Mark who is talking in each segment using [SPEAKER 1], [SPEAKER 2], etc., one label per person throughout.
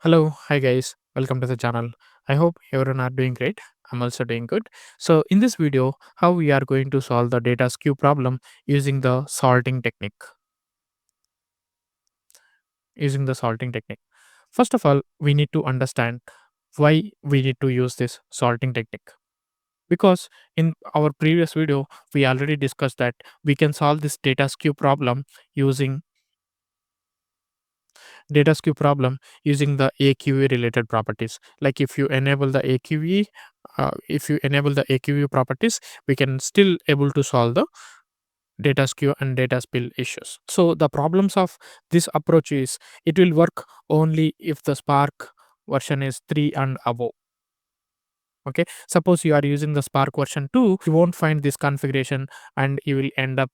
[SPEAKER 1] Hello, hi guys, welcome to the channel. I hope everyone are doing great. I'm also doing good. So in this video, how we are going to solve the data skew problem using the sorting technique. Using the sorting technique. First of all, we need to understand why we need to use this sorting technique. Because in our previous video, we already discussed that we can solve this data skew problem using using the AQE related properties. Like if you enable the AQE, properties, we can still able to solve the data skew and data spill issues. So the problems of this approach is it will work only if the Spark version is 3 and above. Okay, suppose you are using the Spark version 2, you won't find this configuration and you will end up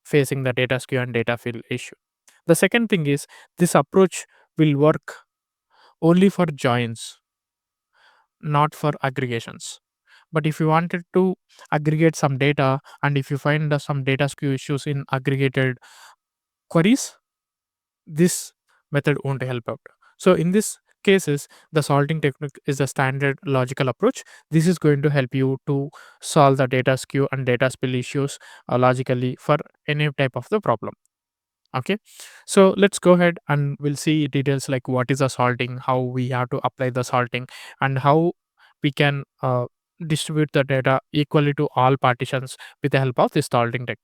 [SPEAKER 1] facing the data skew and data fill issue. The second thing is this approach will work only for joins, not for aggregations. But if you wanted to aggregate some data and if you find some data skew issues in aggregated queries, this method won't help out. So in this cases, the sorting technique is the standard logical approach. This is going to help you to solve the data skew and data spill issues logically for any type of the problem. Okay, so let's go ahead and we'll see details like what is the sorting, how we have to apply the sorting, and how we can distribute the data equally to all partitions with the help of this sorting technique,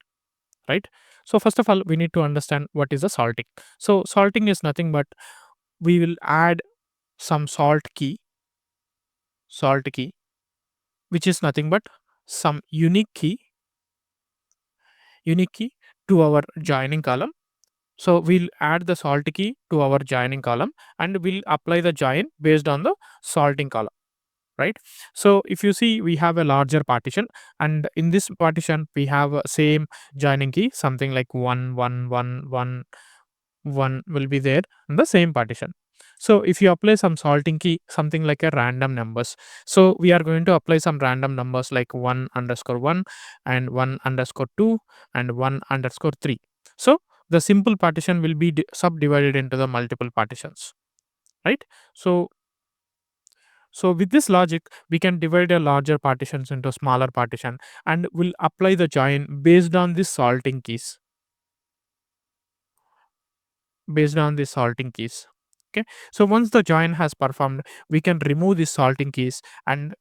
[SPEAKER 1] right? So first of all, we need to understand what is the sorting. So sorting is nothing but we will add some salt key, which is nothing but some unique key to our joining column. So we'll add the salt key to our joining column and we'll apply the join based on the sorting column, right? So if you see, we have a larger partition, and in this partition we have a same joining key, something like 1 1 1 1 1 will be there in the same partition. So if you apply some sorting key, something like a random numbers, so we are going to apply some random numbers like 1_1 and 1_2 and 1_3. So the simple partition will be subdivided into the multiple partitions, right? So so with this logic, we can divide a larger partitions into smaller partition and we'll apply the join based on the sorting keys. Okay, so once the join has performed, we can remove the sorting keys and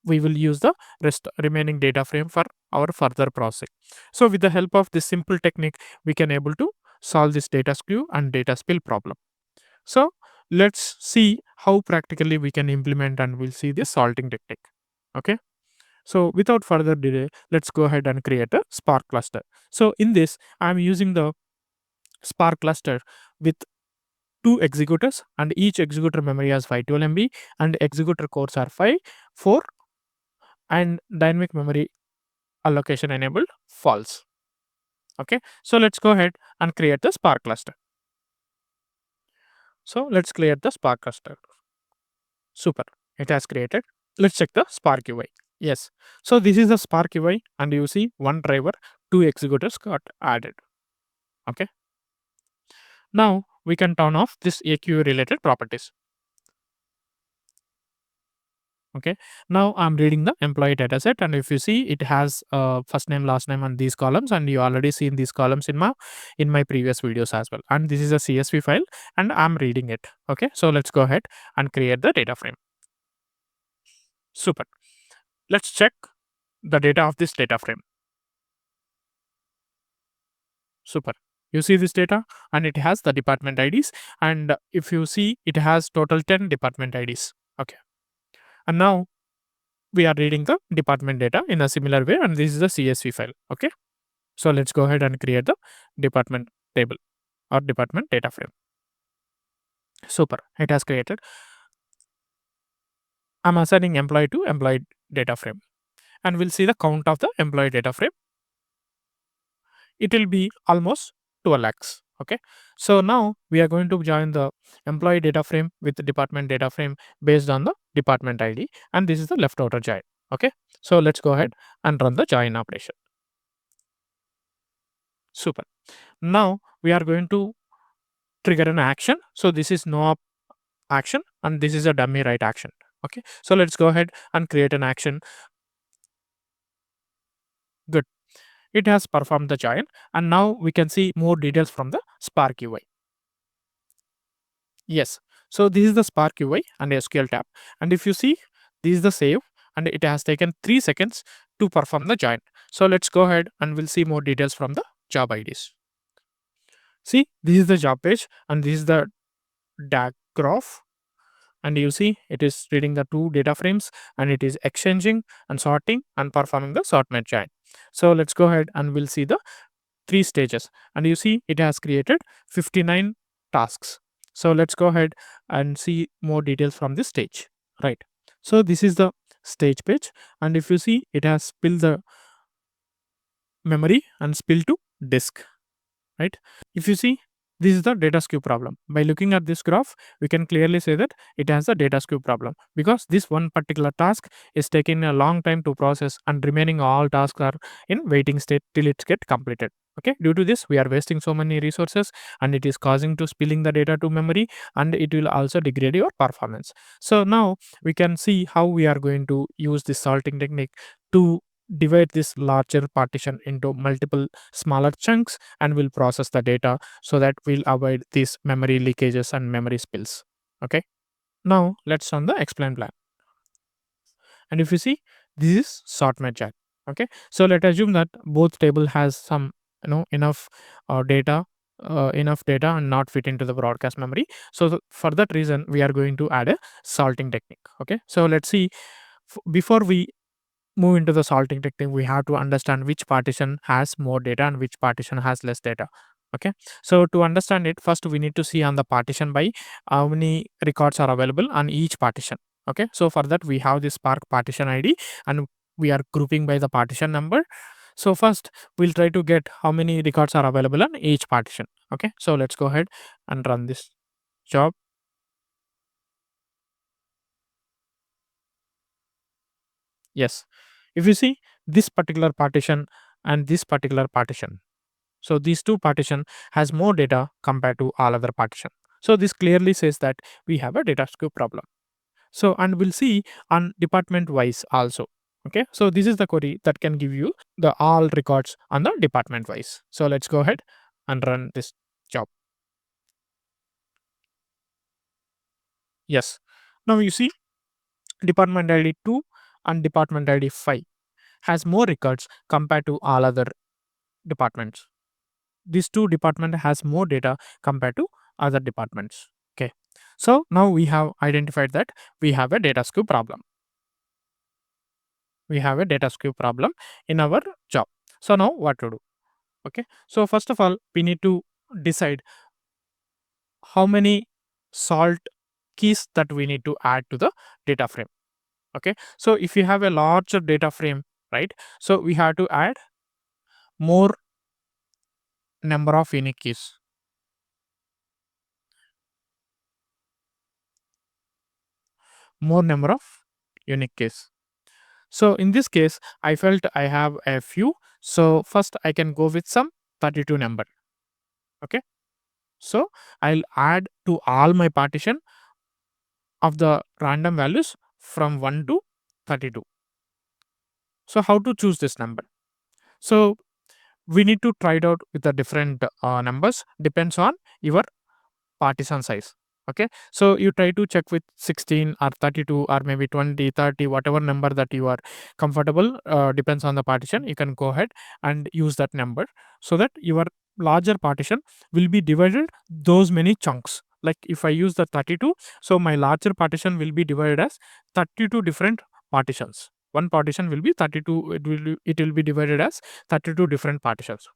[SPEAKER 1] we will use the rest remaining data frame for our further processing. So with the help of this simple technique, we can able to solve this data skew and data spill problem. So let's see how practically we can implement and we'll see this sorting technique. Okay, so without further delay, let's go ahead and create a Spark cluster. So in this, I'm using the Spark cluster with two executors, and each executor memory has 512 MB and executor cores are 5, 4, and dynamic memory allocation enabled false. Okay, so let's go ahead and create the Spark cluster. So let's create the Spark cluster. Super, it has created. Let's check the Spark UI. Yes, so this is the Spark UI, and you see one driver, two executors got added. Okay, now we can turn off this AQ related properties. Okay, now I'm reading the employee dataset, and if you see, it has first name, last name, and these columns, and you already seen these columns in my previous videos as well. And this is a CSV file, and I'm reading it. Okay, so let's go ahead and create the data frame. Super. Let's check the data of this data frame. Super. You see this data, and it has the department IDs, and if you see, it has total 10 department IDs. Okay, and now we are reading the department data in a similar way, and this is the CSV file. Okay, so let's go ahead and create the department table or department data frame. Super, it has created. I'm assigning employee to employee data frame, and we'll see the count of the employee data frame. It will be almost 12 lakhs. Okay, so now we are going to join the employee data frame with the department data frame based on the department ID, and this is the left outer join. Okay, so let's go ahead and run the join operation. Super. Now we are going to trigger an action. So this is no action, and this is a dummy write action. Okay, so let's go ahead and create an action. Good, it has performed the join, and now we can see more details from the Spark UI. Yes, so this is the Spark UI and SQL tab, and if you see, this is the save, and it has taken 3 seconds to perform the join. So let's go ahead and we'll see more details from the job IDs. See, this is the job page, and this is the DAG graph, and you see it is reading the 2 data frames, and it is exchanging and sorting and performing the sort merge join. So let's go ahead and we'll see the 3 stages, and you see it has created 59 tasks. So let's go ahead and see more details from this stage, right? So this is the stage page, and if you see, it has spilled the memory and spilled to disk, right? If you see, this is the data skew problem. By looking at this graph, we can clearly say that it has a data skew problem, because this one particular task is taking a long time to process, and remaining all tasks are in waiting state till it get completed. Okay, due to this, we are wasting so many resources, and it is causing to spilling the data to memory, and it will also degrade your performance. So now we can see how we are going to use this salting technique to divide this larger partition into multiple smaller chunks, and will process the data, so that we'll avoid these memory leakages and memory spills. Okay, now let's run the explain plan, and if you see, this is sort merge join. Okay, so let's assume that both table has some enough data, enough data and not fit into the broadcast memory. So for that reason, we are going to add a salting technique. Okay, so let's see, before we move into the salting technique, we have to understand which partition has more data and which partition has less data. Okay, so to understand it, first we need to see on the partition by how many records are available on each partition. Okay, so for that, we have this Spark partition ID, and we are grouping by the partition number. So first, we'll try to get how many records are available on each partition. Okay, so let's go ahead and run this job. Yes, if you see, this particular partition and this particular partition, so these two partition has more data compared to all other partition. So this clearly says that we have a data skew problem. So, and we'll see on department wise also. Okay, so this is the query that can give you the all records on the department wise. So let's go ahead and run this job. Yes, now you see, department ID 2 and department ID 5 has more records compared to all other departments. These two department has more data compared to other departments. Okay, so now we have identified that we have a data skew problem. We have a data skew problem in our job. So now what to do? Okay, so first of all, we need to decide how many salt keys that we need to add to the data frame. Okay, so if you have a larger data frame, right, so we have to add more number of unique keys. More number of unique keys. So in this case, I felt I have a few. So first I can go with some 32 number. Okay, so I'll add to all my partition of the random values from 1 to 32. So how to choose this number? So we need to try it out with the different numbers, depends on your partition size. Okay, so you try to check with 16 or 32 or maybe 20, 30, whatever number that you are comfortable, depends on the partition. You can go ahead and use that number, so that your larger partition will be divided those many chunks. Like if I use the 32, so my larger partition will be divided as 32 different partitions. One partition will be 32, it will be divided as 32 different partitions.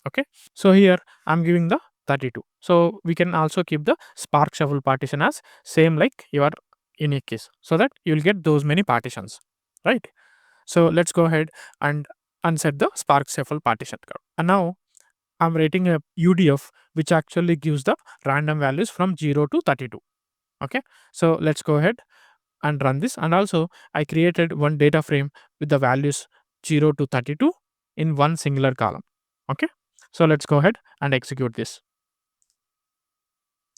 [SPEAKER 1] Okay, so here I'm giving the 32. So we can also keep the Spark Shuffle partition as same like your unique keys, so that you'll get those many partitions, right? So let's go ahead and unset the Spark Shuffle partition code. And now I'm writing a UDF which actually gives the random values from 0 to 32. Okay, so let's go ahead and run this. And also I created one data frame with the values 0 to 32 in one singular column. Okay, so let's go ahead and execute this.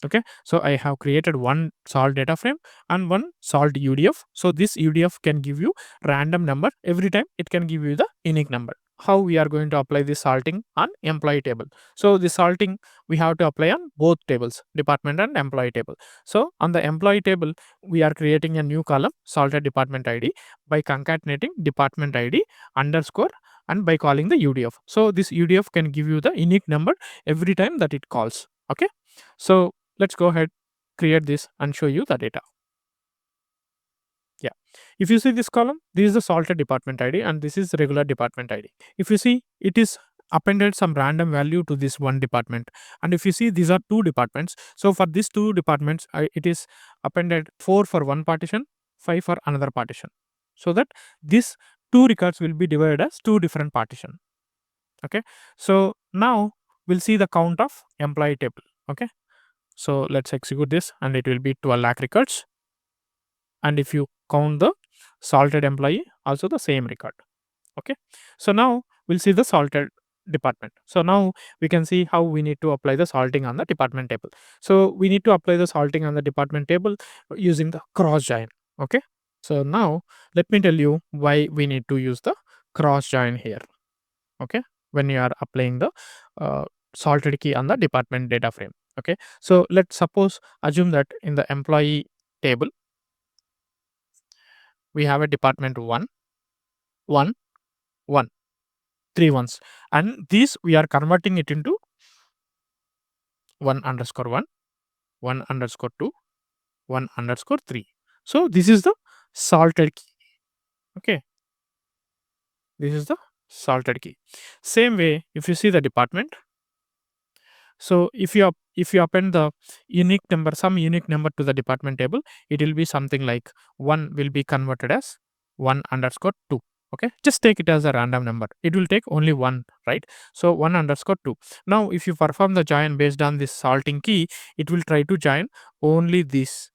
[SPEAKER 1] Okay, so I have created one salt data frame and one salt UDF. So this UDF can give you random number every time. It can give you the unique number. How we are going to apply this salting on employee table? So the salting we have to apply on both tables, department and employee table. So on the employee table, we are creating a new column, salted department ID, by concatenating department ID underscore and by calling the UDF. So this UDF can give you the unique number every time that it calls. Okay, so let's go ahead, create this and show you the data. Yeah, if you see this column, this is the salted department ID and this is regular department ID. If you see, it is appended some random value to this one department, and if you see, these are two departments. So for these two departments, it is appended 4 for one partition, 5 for another partition, so that these two records will be divided as two different partition. Okay, so now we'll see the count of employee table. Okay, so let's execute this and it will be 12 lakh records. And if you count the salted employee, also the same record. Okay, so now we'll see the salted department. So now we can see how we need to apply the salting on the department table. So we need to apply the salting on the department table using the cross join. Okay, so now let me tell you why we need to use the cross join here. Okay, when you are applying the salted key on the department data frame. Okay, so let's suppose assume that in the employee table we have a department 1 1 1 3 ones, and these we are converting it into 1 underscore 1 1 underscore 2 1 underscore 3. So this is the salted key. Okay, this is the salted key. Same way, if you see the department, so if you append the unique number, some unique number to the department table, it will be something like 1 will be converted as 1 underscore 2. Okay, just take it as a random number. It will take only 1, right? So 1 underscore 2. Now if you perform the join based on this salting key, it will try to join only this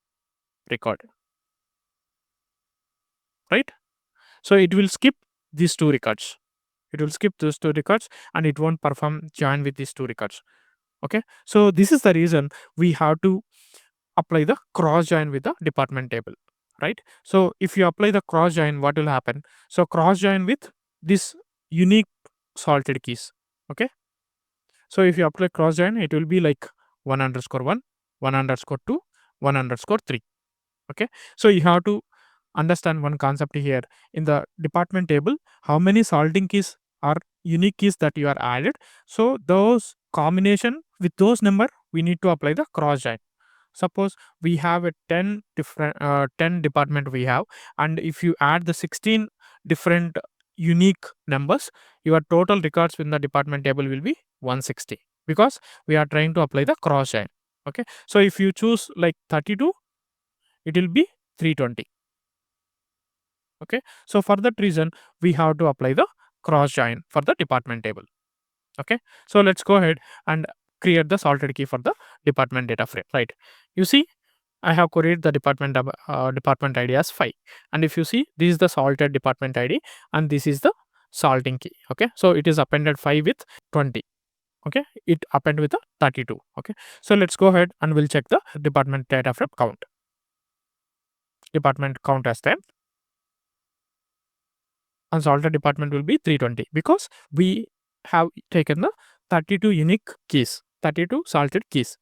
[SPEAKER 1] record, right? So it will skip these two records. It will skip those two records and it won't perform join with these two records. Okay, so this is the reason we have to apply the cross join with the department table, right? So if you apply the cross join, what will happen? So cross join with this unique salted keys. Okay, so if you apply cross join, it will be like 1 underscore 1 1 underscore 2 1 underscore 3. Okay, so you have to understand one concept here. In the department table, how many salting keys are unique keys that you are added? So those combination with those number, we need to apply the cross join. Suppose we have a 10 different 10 department we have, and if you add the 16 different unique numbers, your total records in the department table will be 160, because we are trying to apply the cross join. Okay, so if you choose like 32, it will be 320. Okay, so for that reason we have to apply the cross join for the department table. Okay, so let's go ahead and create the salted key for the department data frame, right? You see, I have queried the department ID as 5, and if you see, this is the salted department ID and this is the salting key. Okay, so it is appended 5 with 20. Okay, it append with the 32. Okay, so let's go ahead and we'll check the department data frame count. Department count as 10 and salted department will be 320, because we have taken the 32 unique keys, 32 salted keys.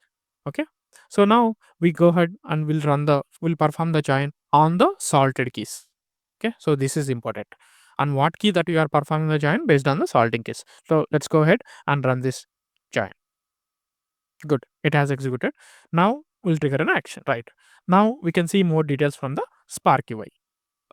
[SPEAKER 1] Okay, so now we go ahead and we'll perform the join on the salted keys. Okay, so this is important, and what key that you are performing the join based on the salting keys. So let's go ahead and run this join. Good, it has executed. Now we'll trigger an action, right? Now we can see more details from the Spark UI,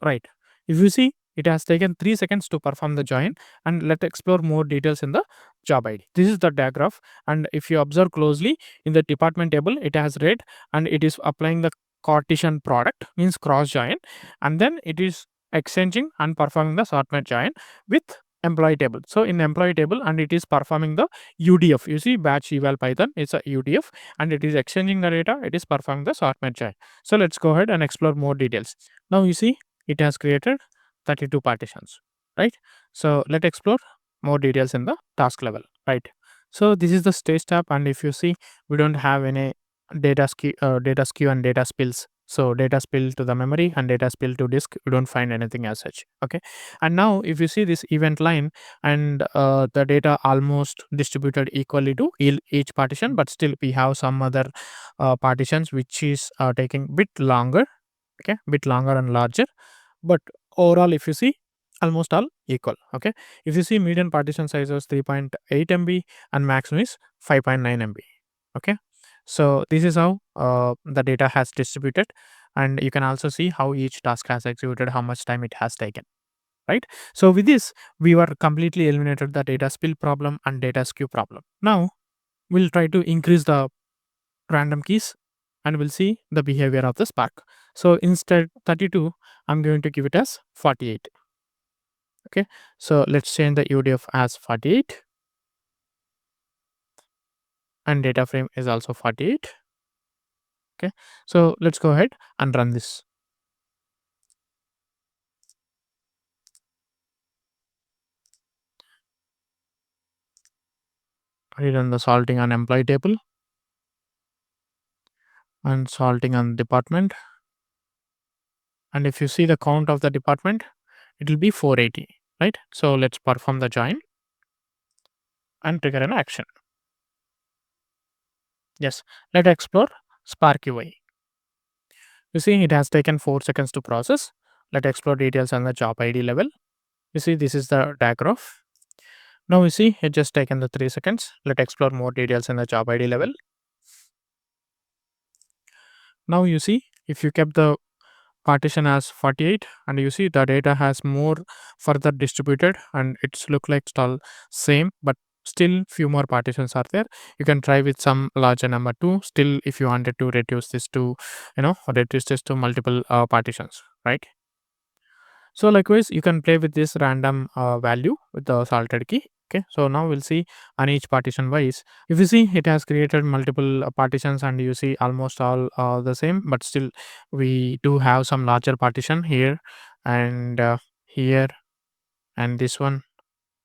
[SPEAKER 1] right? If you see, it has taken 3 seconds to perform the join, and let's explore more details in the job ID. This is the diagram, and if you observe closely in the department table, it has red and it is applying the Cartesian product, means cross join, and then it is exchanging and performing the sortment join with employee table. So in employee table, and it is performing the UDF. You see, batch eval Python is a UDF, and it is exchanging the data. It is performing the sortment join. So let's go ahead and explore more details. Now you see, it has created 32 partitions, right? So let's explore more details in the task level, right? So this is the stage tab, and if you see, we don't have any data skew and data spills. So data spill to the memory and data spill to disk, you don't find anything as such. Okay, and now if you see this event line, and the data almost distributed equally to each partition, but still we have some other partitions which is taking bit longer. Okay, bit longer and larger, but overall if you see, almost all equal. Okay, if you see, median partition size was 3.8 MB and maximum is 5.9 MB. Okay, so this is how the data has distributed, and you can also see how each task has executed, how much time it has taken, right? So with this, we were completely eliminated the data spill problem and data skew problem. Now we'll try to increase the random keys, and we'll see the behavior of the spark. So instead 32, I'm going to give it as 48. Okay, so let's change the UDF as 48, and data frame is also 48. Okay, so let's go ahead and run this. Rerun the sorting on employee table and sorting on department, and if you see the count of the department, it will be 480, right? So let's perform the join and trigger an action. Yes, let's explore Spark UI. You see, it has taken 4 seconds to process. Let's explore details on the job ID level. You see, this is the diagram. Now you see, it just taken the 3 seconds. Let's explore more details in the job ID level. Now you see, if you kept the partition as 48, and you see the data has more further distributed, and it's look like it's all same, but still few more partitions are there. You can try with some larger number too. Still, if you wanted to reduce this to, reduce this to multiple partitions, right? So likewise, you can play with this random value with the salted key. Okay, so now we'll see on each partition wise. If you see, it has created multiple partitions, and you see almost all the same, but still we do have some larger partition here, and here, and this one.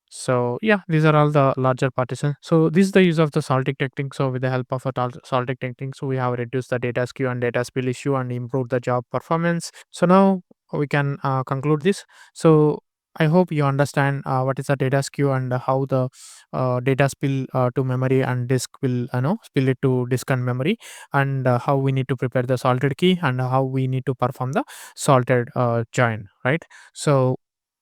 [SPEAKER 1] So yeah, these are all the larger partitions. So this is the use of the salting technique. So with the help of a salting technique, so we have reduced the data skew and data spill issue and improved the job performance. So now we can conclude this. So I hope you understand what is the data skew and how the data spill to memory and disk will spill it to disk and memory, and how we need to prepare the salted key, and how we need to perform the salted join, right? So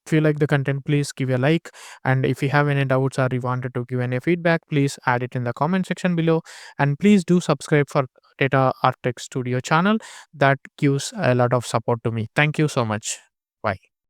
[SPEAKER 1] if you like the content, please give a like, and if you have any doubts or you wanted to give any feedback, please add it in the comment section below, and please do subscribe for Data Architect Studio channel. That gives a lot of support to me. Thank you so much. Bye.